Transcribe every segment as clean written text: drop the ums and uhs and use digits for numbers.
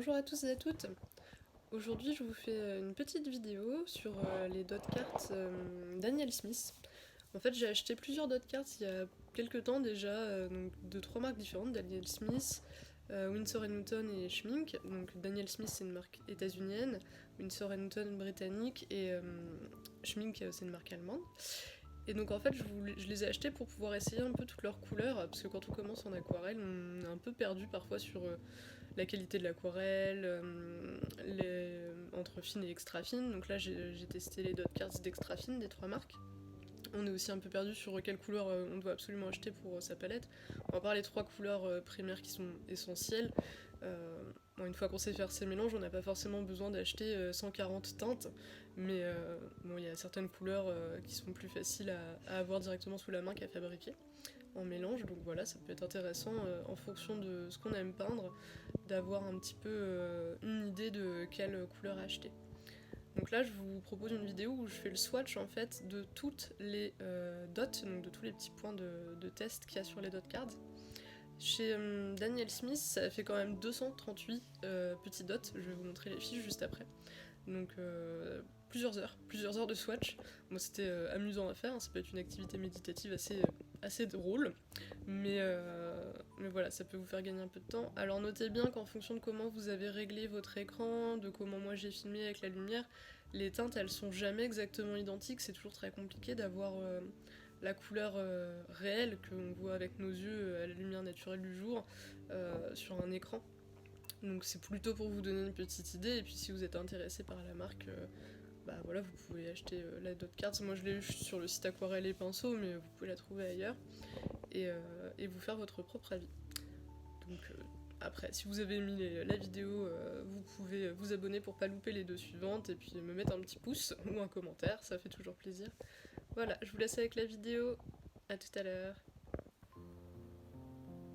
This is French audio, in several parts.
Bonjour à tous et à toutes. Aujourd'hui, je vous fais une petite vidéo sur les dot cards Daniel Smith. En fait, j'ai acheté plusieurs dot cards il y a quelques temps déjà, donc de trois marques différentes, Daniel Smith, Winsor & Newton et Schmink. Donc Daniel Smith c'est une marque états-unienne, Winsor & Newton britannique et Schmink c'est une marque allemande. Et donc en fait je les ai achetés pour pouvoir essayer un peu toutes leurs couleurs, parce que quand on commence en aquarelle on est un peu perdu parfois sur la qualité de l'aquarelle, entre fine et extra fine. Donc là j'ai testé les dot cards d'extra fine des trois marques. On est aussi un peu perdu sur quelle couleur on doit absolument acheter pour sa palette. On va parler des trois couleurs primaires qui sont essentielles. Bon, une fois qu'on sait faire ces mélanges, on n'a pas forcément besoin d'acheter 140 teintes, mais bon, il y a certaines couleurs qui sont plus faciles à avoir directement sous la main qu'à fabriquer en mélange, donc voilà, ça peut être intéressant en fonction de ce qu'on aime peindre, d'avoir un petit peu une idée de quelle couleur acheter. Donc là, je vous propose une vidéo où je fais le swatch en fait de toutes les dots, donc de tous les petits points de test qu'il y a sur les dot cards. Chez Daniel Smith, ça fait quand même 238 petits dots, je vais vous montrer les fiches juste après. Donc plusieurs heures de swatch. Moi c'était amusant à faire, hein, ça peut être une activité méditative assez drôle, mais voilà, ça peut vous faire gagner un peu de temps. Alors notez bien qu'en fonction de comment vous avez réglé votre écran, de comment moi j'ai filmé avec la lumière, les teintes elles sont jamais exactement identiques, c'est toujours très compliqué d'avoir la couleur réelle qu'on voit avec nos yeux à la lumière naturelle du jour sur un écran. Donc c'est plutôt pour vous donner une petite idée, et puis si vous êtes intéressé par la marque, bah voilà, vous pouvez acheter la dot cards. Moi je l'ai eu sur le site Aquarelle et Pinceau, mais vous pouvez la trouver ailleurs, et vous faire votre propre avis. Donc après, si vous avez aimé la vidéo, vous pouvez vous abonner pour pas louper les deux suivantes, et puis me mettre un petit pouce ou un commentaire, ça fait toujours plaisir. Voilà, je vous laisse avec la vidéo, à tout à l'heure.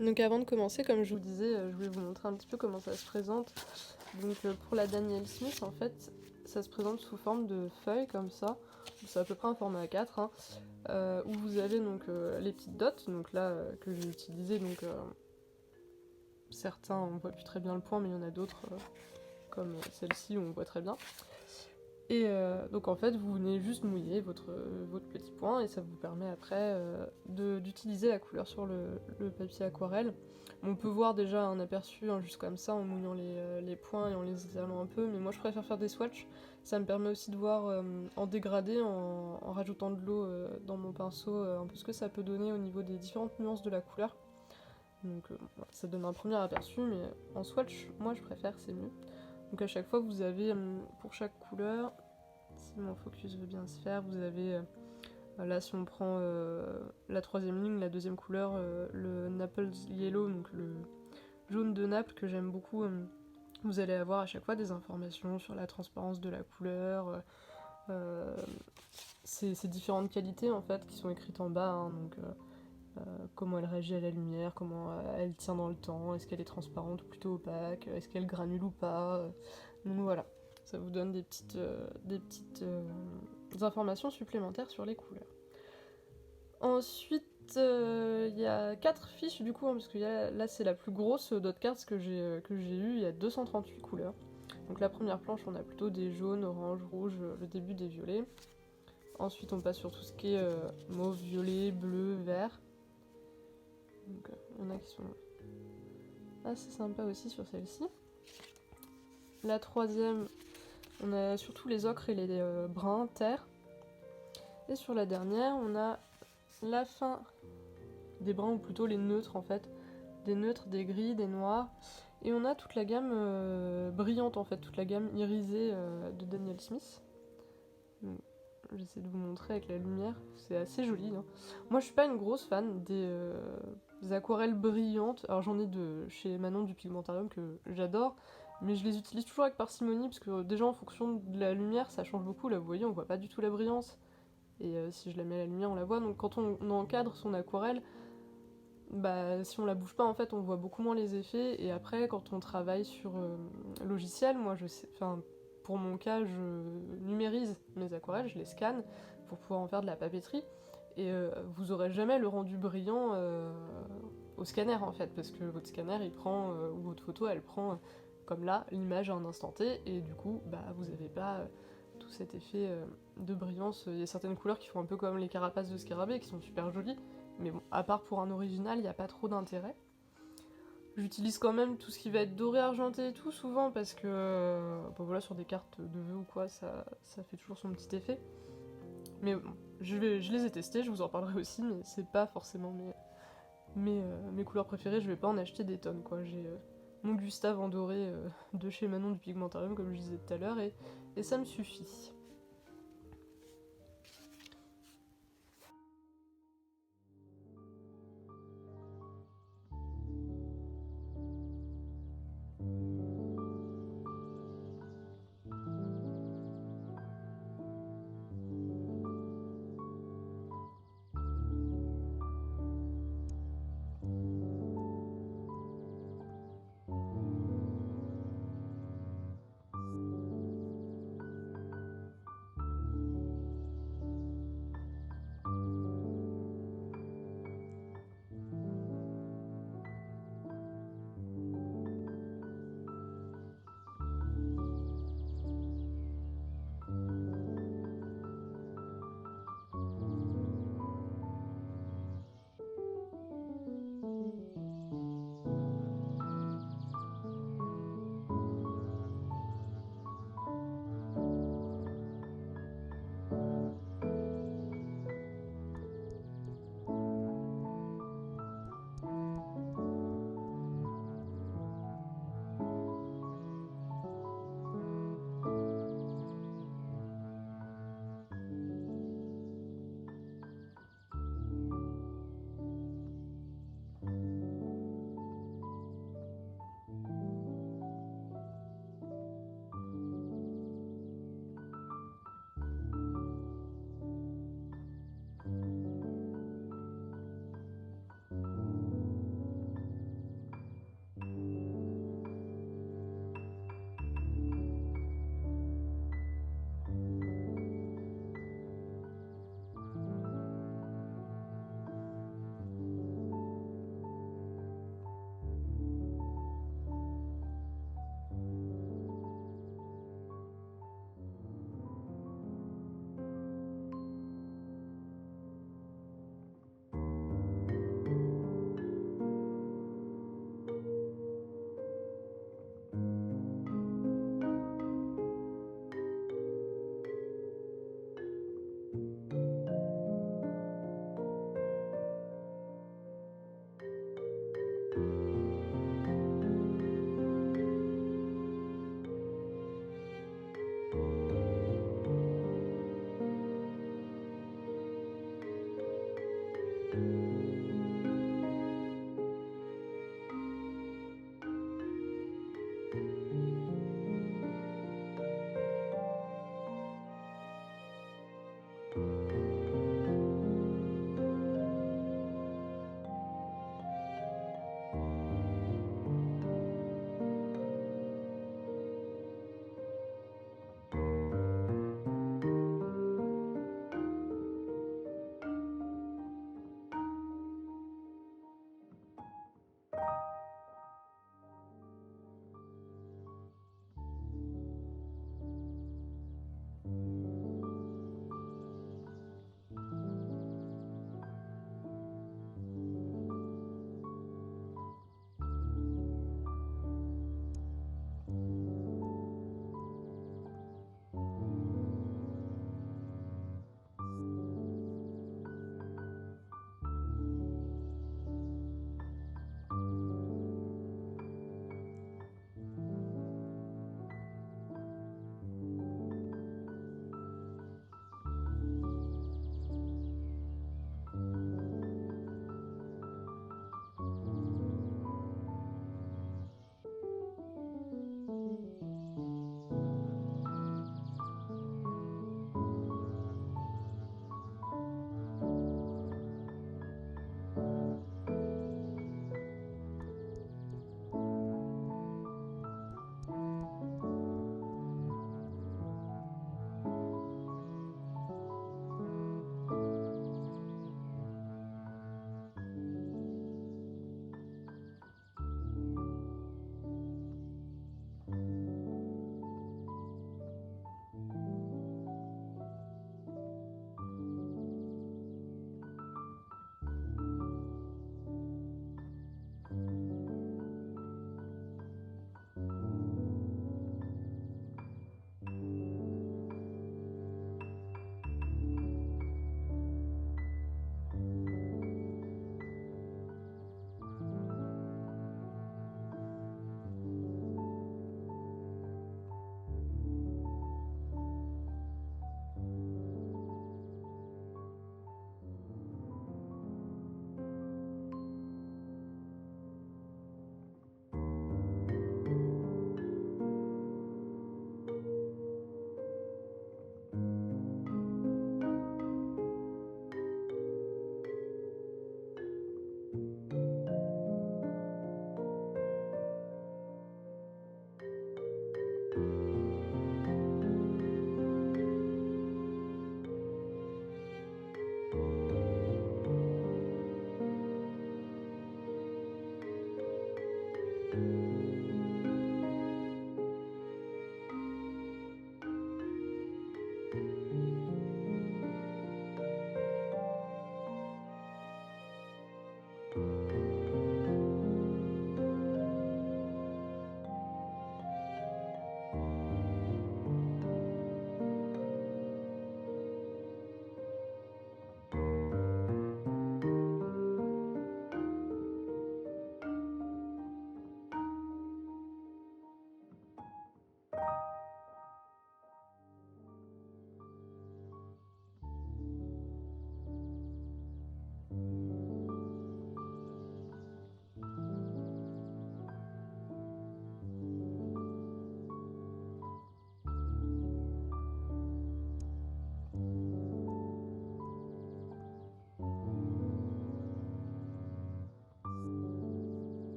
Donc avant de commencer, comme je vous disais, je voulais vous montrer un petit peu comment ça se présente. Donc pour la Daniel Smith, en fait, ça se présente sous forme de feuilles comme ça. C'est à peu près un format A4, hein, où vous avez donc les petites dots, donc là que j'ai utilisé, donc certains on voit plus très bien le point, mais il y en a d'autres comme celle-ci où on voit très bien. Et donc en fait vous venez juste mouiller votre petit point, et ça vous permet après d'utiliser la couleur sur le papier aquarelle. On peut voir déjà un aperçu juste comme ça en mouillant les points et en les étalant un peu, mais moi je préfère faire des swatchs. Ça me permet aussi de voir en dégradé, en rajoutant de l'eau dans mon pinceau, un peu ce que ça peut donner au niveau des différentes nuances de la couleur. Donc voilà, ça donne un premier aperçu, mais en swatch, moi je préfère, c'est mieux. Donc à chaque fois vous avez, pour chaque couleur, si mon focus veut bien se faire, vous avez, là si on prend la troisième ligne, la deuxième couleur, le Naples Yellow, donc le jaune de Naples que j'aime beaucoup, vous allez avoir à chaque fois des informations sur la transparence de la couleur, ces différentes qualités en fait qui sont écrites en bas, hein, donc comment elle réagit à la lumière, comment elle tient dans le temps, est-ce qu'elle est transparente ou plutôt opaque, est-ce qu'elle granule ou pas. Donc voilà, ça vous donne des petites informations supplémentaires sur les couleurs. Ensuite, il y a 4 fiches du coup, hein, parce que là c'est la plus grosse dot cards que j'ai eue, il y a 238 couleurs. Donc la première planche, on a plutôt des jaunes, oranges, rouges, le début des violets. Ensuite on passe sur tout ce qui est mauve, violet, bleu, vert. Donc il y en a qui sont assez sympas aussi sur celle-ci. La troisième, on a surtout les ocres et les bruns, terre. Et sur la dernière, on a la fin des bruns, ou plutôt les neutres en fait. Des neutres, des gris, des noirs. Et on a toute la gamme brillante en fait, toute la gamme irisée de Daniel Smith. Donc, j'essaie de vous montrer avec la lumière, c'est assez joli. Hein. Moi je suis pas une grosse fan des aquarelles brillantes. Alors j'en ai de chez Manon du Pigmentarium que j'adore, mais je les utilise toujours avec parcimonie parce que déjà en fonction de la lumière ça change beaucoup. Là vous voyez on voit pas du tout la brillance, et si je la mets à la lumière on la voit. Donc quand on encadre son aquarelle, bah si on la bouge pas en fait on voit beaucoup moins les effets. Et après quand on travaille sur logiciel, moi je sais, enfin pour mon cas je numérise mes aquarelles, je les scanne pour pouvoir en faire de la papeterie. Et vous aurez jamais le rendu brillant au scanner en fait, parce que votre scanner il prend, ou votre photo elle prend comme là, l'image à un instant T, et du coup, bah, vous avez pas tout cet effet de brillance. Il y a certaines couleurs qui font un peu comme les carapaces de scarabée, qui sont super jolies, mais bon, à part pour un original, il n'y a pas trop d'intérêt. J'utilise quand même tout ce qui va être doré, argenté et tout, souvent, parce que bon, voilà, sur des cartes de vœux ou quoi, ça fait toujours son petit effet. Mais bon, je les ai testés, je vous en parlerai aussi, mais c'est pas forcément mes couleurs préférées, je vais pas en acheter des tonnes, quoi. J'ai mon Gustave en doré de chez Manon du Pigmentarium, comme je disais tout à l'heure, et ça me suffit.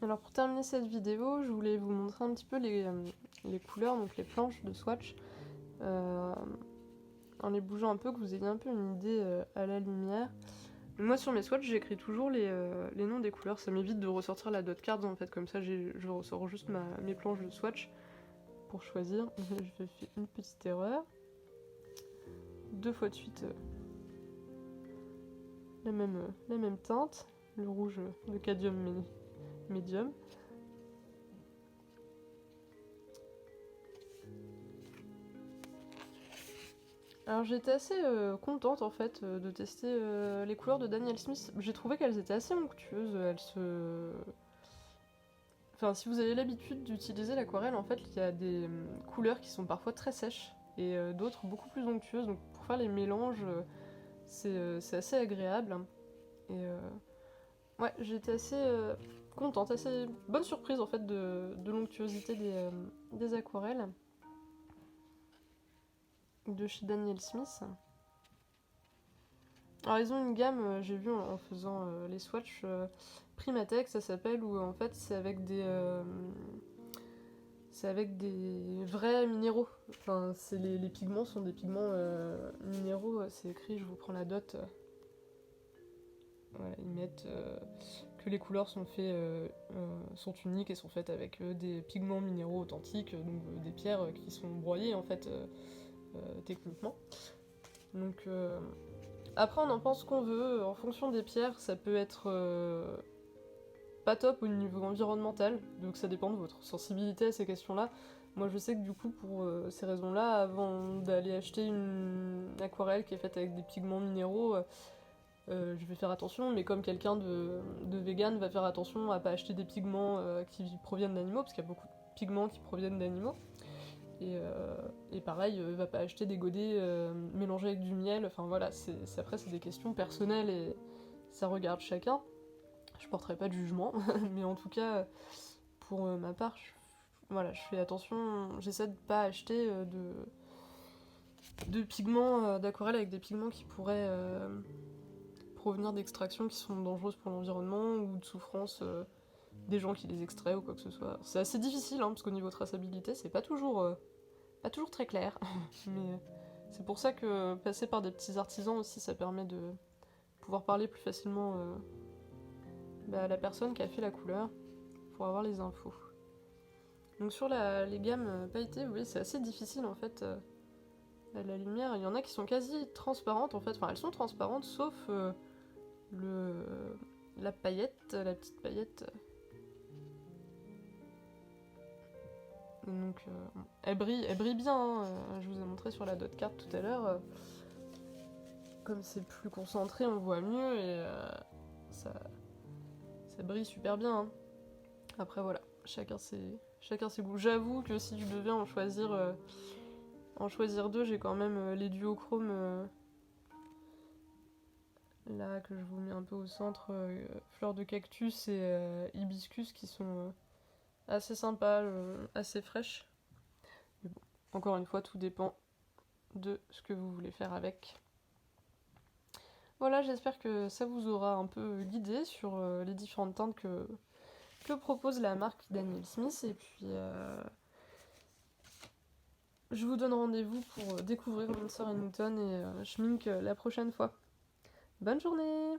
Alors pour terminer cette vidéo, je voulais vous montrer un petit peu les couleurs, donc les planches de swatch, en les bougeant un peu, que vous ayez un peu une idée à la lumière. Moi sur mes swatchs, j'écris toujours les noms des couleurs, ça m'évite de ressortir la dot card en fait, comme ça je ressors juste mes planches de swatch pour choisir. Je fais une petite erreur. 2 fois de suite la même teinte, le rouge de cadmium médium. Alors j'étais assez contente en fait de tester les couleurs de Daniel Smith. J'ai trouvé qu'elles étaient assez onctueuses, Enfin, si vous avez l'habitude d'utiliser l'aquarelle, en fait, il y a des couleurs qui sont parfois très sèches et d'autres beaucoup plus onctueuses. Donc pour faire les mélanges, c'est assez agréable. Et ouais, j'étais assez contente, assez bonne surprise en fait de l'onctuosité des aquarelles de chez Daniel Smith. Alors ils ont une gamme, j'ai vu en faisant les swatchs, Primatech ça s'appelle, où en fait c'est avec des vrais minéraux. Enfin, les pigments sont des pigments minéraux, c'est écrit, je vous prends la dot. Voilà, ils mettent que les couleurs sont uniques et sont faites avec des pigments minéraux authentiques, donc des pierres qui sont broyées en fait techniquement. Donc après on en pense qu'on veut, en fonction des pierres ça peut être pas top au niveau environnemental, donc ça dépend de votre sensibilité à ces questions-là. Moi je sais que du coup pour ces raisons-là, avant d'aller acheter une aquarelle qui est faite avec des pigments minéraux, je vais faire attention, mais comme quelqu'un de vegan va faire attention à pas acheter des pigments qui proviennent d'animaux, parce qu'il y a beaucoup de pigments qui proviennent d'animaux. Et pareil, va pas acheter des godets mélangés avec du miel, enfin voilà, après c'est des questions personnelles et ça regarde chacun. Je porterai pas de jugement, mais en tout cas, pour ma part, voilà, je fais attention, j'essaie de pas acheter de pigments d'aquarelle avec des pigments qui pourraient provenir d'extractions qui sont dangereuses pour l'environnement ou de souffrances des gens qui les extraient ou quoi que ce soit. C'est assez difficile, hein, parce qu'au niveau traçabilité, c'est pas toujours très clair. Mais c'est pour ça que passer par des petits artisans aussi, ça permet de pouvoir parler plus facilement à la personne qui a fait la couleur pour avoir les infos. Donc sur les gammes pailletées, vous voyez, c'est assez difficile en fait. La lumière, il y en a qui sont quasi transparentes en fait. Enfin, elles sont transparentes sauf la paillette, la petite paillette. Donc, elle brille bien. Hein. Je vous ai montré sur la dot card tout à l'heure. Comme c'est plus concentré, on voit mieux et ça brille super bien. Hein. Après voilà, chacun ses goûts. J'avoue que si je devais en choisir deux, j'ai quand même les duochromes là que je vous mets un peu au centre, fleurs de cactus et hibiscus qui sont assez sympas, assez fraîches. Mais bon, encore une fois, tout dépend de ce que vous voulez faire avec. Voilà, j'espère que ça vous aura un peu guidé sur les différentes teintes que propose la marque Daniel Smith. Et puis, je vous donne rendez-vous pour découvrir Winsor & Newton et Schmink la prochaine fois. Bonne journée!